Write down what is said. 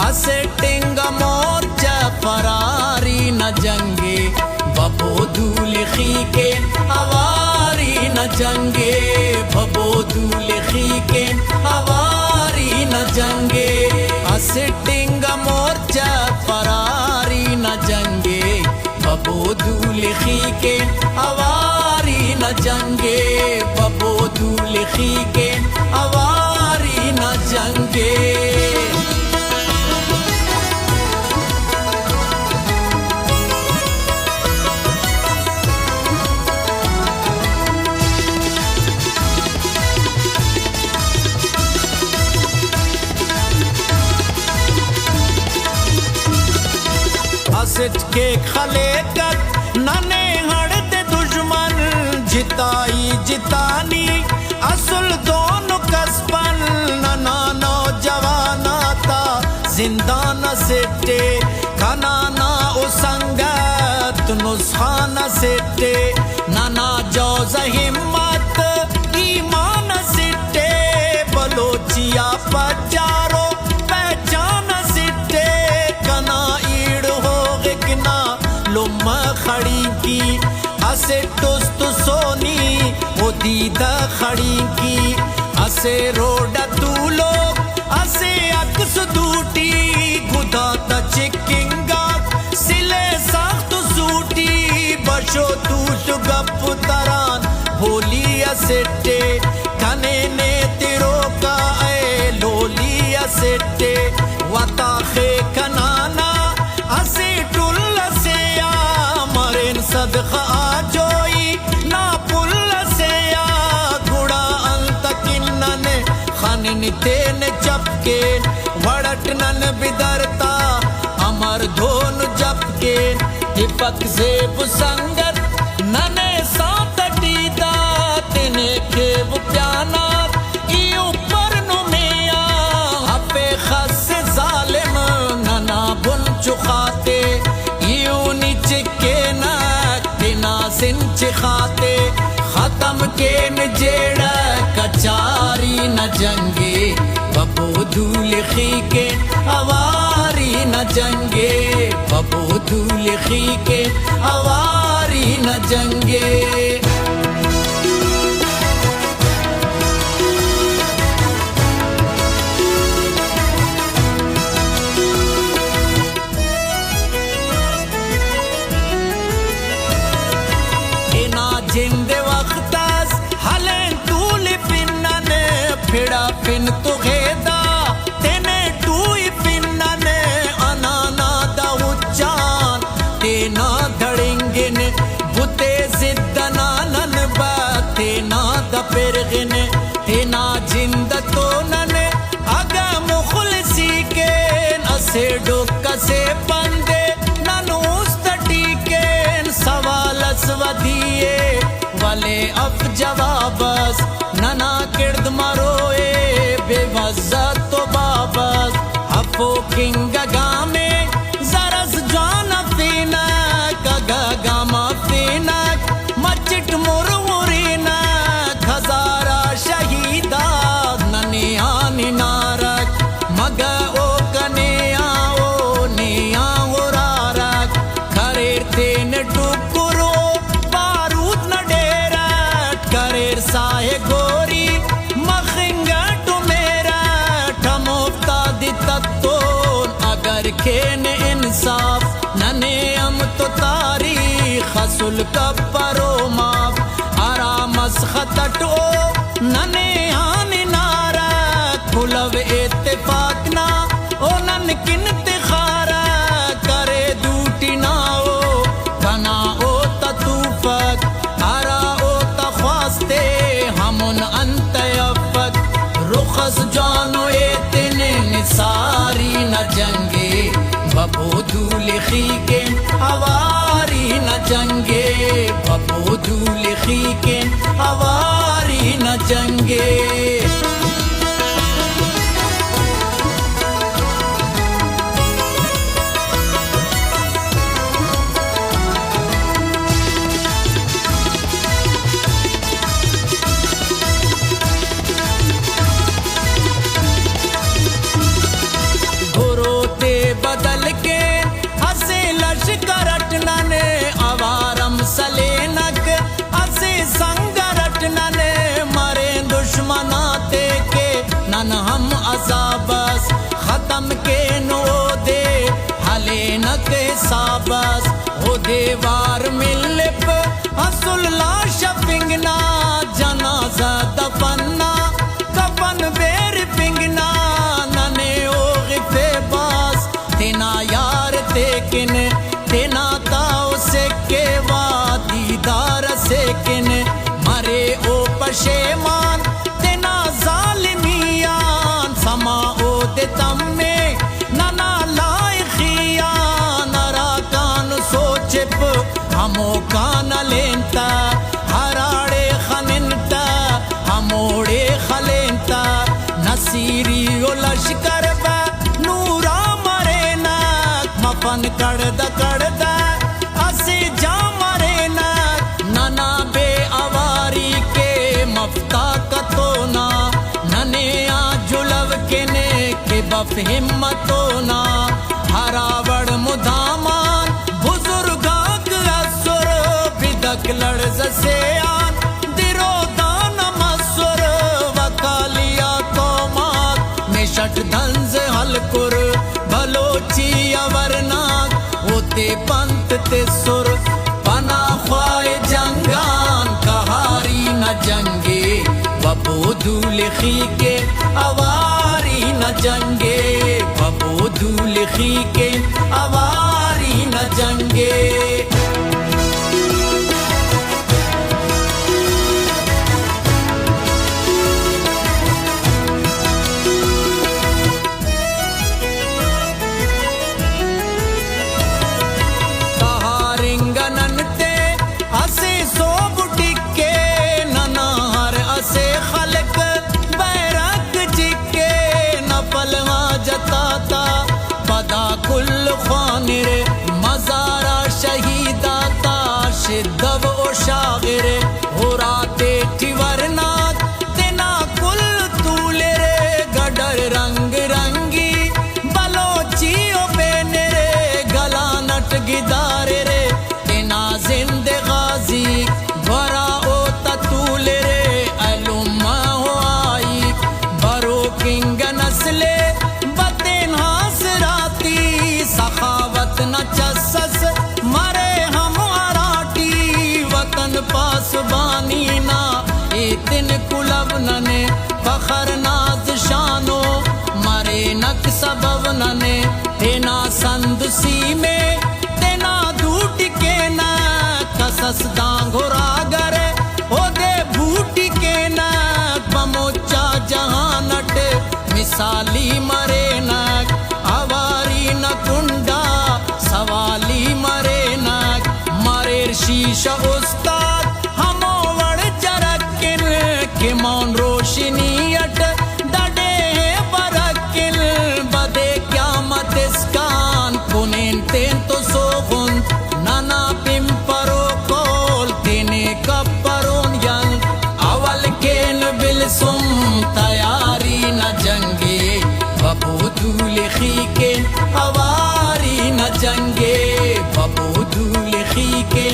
असेटिंग मोर्चा Ferrari न जंगे बबो दूल्खी के अवारी न जंगे बबो दूल्खी के अवारी न जंगे असेटिंग मोर्चा फरारी न जंगे बबो दूल्खी के अवारी न जंगे बबो दूल्खी के अवारी न जंगे असिट के खलेकत नने हड़ते दुश्मन जिताई जितानी असुल दोनों कसबन नना नौजवाना ता जिंदा न सिटे खनाना उसंगत नुस्खाना सिटे नना जोज हिम्मत ईमान सिटे बलोचिया पचारो पहचान सिटे कना लुम्मा खड़ी की असे टुस्त सोनी वो दीदा खड़ी की असे रोड तू लोग असे अक्स दूटी खुदा ता चिकिंगा सिले साख्त सूटी बशो तूट गप तरान होली असेटे कने ने तिरो का ए लोली असेटे वताखे कनाना असे सदका आजोई ना पुल से या गुड़ा अंत किन्नने खानिन तेन चपके वड़टनन बिदरता अमर धोन जपके दीपक से बुसंगत नने सात टीदा तेने के बुप्याना ई ऊपर नुमिया अपे खस जालिम नना बुन चुखाते यू नीचे के ना सिंच खाते खत्म के जेड़ा कचारी न जंगे बबो दूल्खी के अवारी न जंगे बबो दूल्खी के अवारी न जंगे जिंदे वक्तास हलें तूल पिन्नने फिड़ा पिन तो घेदा तेने टूई पिन्नने अनाना दा उच्चान तेना धड़िंगिन बुते जिद्दनानन बा तेना दा पिरगिन तेना जिंद तो नने अगा मुखलसी के असे डोका से बंदे ननूस तटीके सवाल स्वदिए वाले अब जवाबस नना किर्द मरोए बेवज़्ज़त तो बाबस अफो किंग गामे जरस जान फीना कगा गामा फीना मचिट मुरमुरीना खजारा शहीदा नने आनी नारक मगा ओ कने आओ ने आओ रारक खरेर तेन टुकुरो साहे गोरी मखिंगा टू मेरा ठमोफ्ता दी तत्तोन अगर खेन इंसाफ नने हम तो तारीख हसुल कपरो माफ आरामस खतटो नने आनी नारा खुलव इत्तेफाक ना ओ नन किन तिखारा करे दूटी ना ओ कना ओ ततूफक आरा ओ तख्वास्ते हमन अंतयफक रुखस जानो एतने निसारी न जंगे बबो दूल्खी के अवारी न जंगे बबो दूल्खी के अवारी न जंगे गम अजाबस खत्म के नो दे हले न के साबस ओ देवार मिलिप हसुल्ला शपिंगना जनाजा दफन्ना कफन बेर पिंगना नने ओ गिफे बास तेना यार तेकिन तेना ताओ से के वादीदार से किन मरे ओ पशेमान तेना जालिमियान समा ओ दे तम्मे नना लाइखिया नरा कान सोचिप हमो कान लेंता हराड़े खनिंता हमोड़े खलेंता नसीरी ओ लश्कर बा नूरा मरे नाक मफन कड़दा कड़दा असे जा मरे नाक नना बे अवारी के मफ्ता कतोना नने आ जुलव के ने के बफ हिम्मतोना हरावड़ मुदामान बुजुर्गाक असुर बिदक लड़ज से आन दिरो दान मसुर वकालिया कौमात मिशट धंज हलकुर बलोची अवरनाक होते पंत ते सुर पना ख्वाए जंगान कहारी न जंगे बबोधू लिखी के अवारी न जंगे बबोधू लिखी के अवारी न जंगे मजारा शहीदाता शिद्दव ओ शागिर हो राते ठिवरनाक तेना कुल तूले रे गडर रंग रंगी बलोची ओ बेने रे गला नट गिदारे रे तेना जिंदे गाजी द्वारा ओ ततूले रे अलुमा हो आई बरो किंग नस्ले बतेन हासराती सखावत न चसस मरे हम आराटी वतन पास बानी ना एतिन कुलब नने फखर नाज शानो मरे नक सबब नने तेना संदसी में तेना दूट के ना कसस दांगोरा गरे ओ दे बूटी के ना बमोचा जहानट मिसाली मरे नक अवारी न कुंडा सवाली मरे नक मरेर शीशा उस्ताद हमो वड़ जरकिन के मौन रोशनी अट डडे बरकिन बदे क्यामत इसकान कुनेन तेन तो सोगुन नना पिंपरो कोल तेने कपरोन यंग अवल केन बिलसुम तैयारी न जंगे बबोधू लिखी के अवारी न जंगे बबोधू लिखी के